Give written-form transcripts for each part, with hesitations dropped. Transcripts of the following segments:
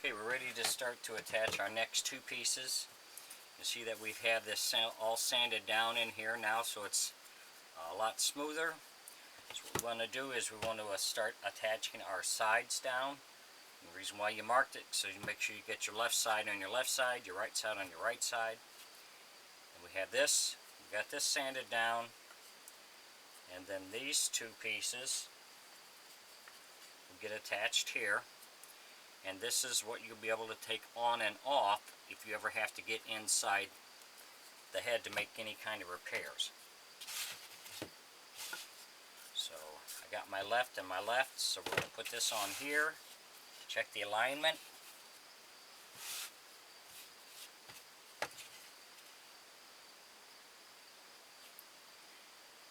Okay, we're ready to start to attach our next two pieces. You see that we've had this all sanded down in here now, so it's a lot smoother. So what we want to do is we want to start attaching our sides down. And the reason why you marked it, so you make sure you get your left side on your left side, your right side on your right side. And we have this, we got this sanded down, and then these two pieces will get attached here. And this is what you'll be able to take on and off if you ever have to get inside the head to make any kind of repairs. So I got my left and my left, so we're going to put this on here, check the alignment.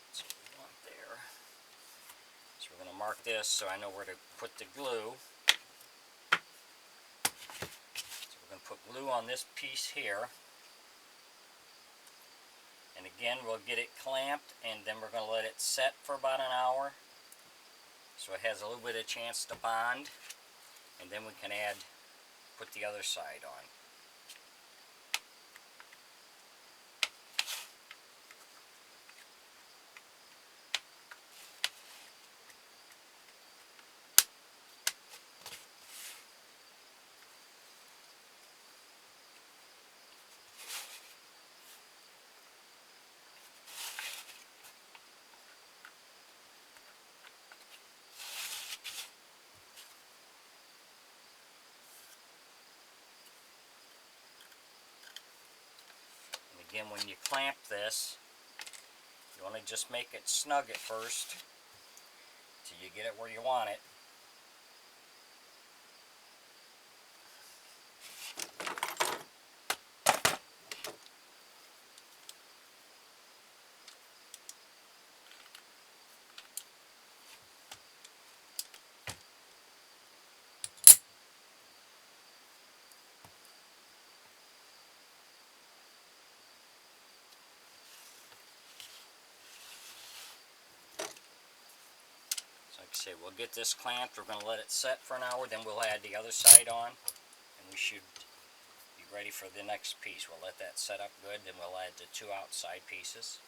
That's what we want there. So we're going to mark this so I know where to put the glue. Put glue on this piece here, and again we'll get it clamped, and then we're going to let it set for about an hour so it has a little bit of chance to bond, and then we can put the other side on. Again, when you clamp this, you want to just make it snug at first till you get it where you want it. Like I say, we'll get this clamped, we're going to let it set for an hour, then we'll add the other side on, and we should be ready for the next piece. We'll let that set up good, then we'll add the two outside pieces.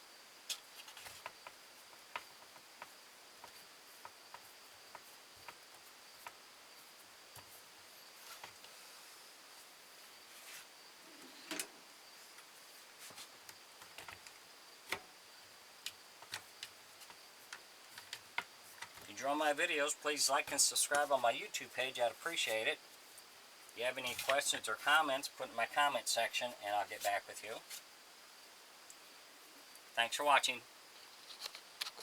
If you enjoy my videos, please like and subscribe on my YouTube page. I'd appreciate it. If you have any questions or comments, put in my comment section and I'll get back with you. Thanks for watching.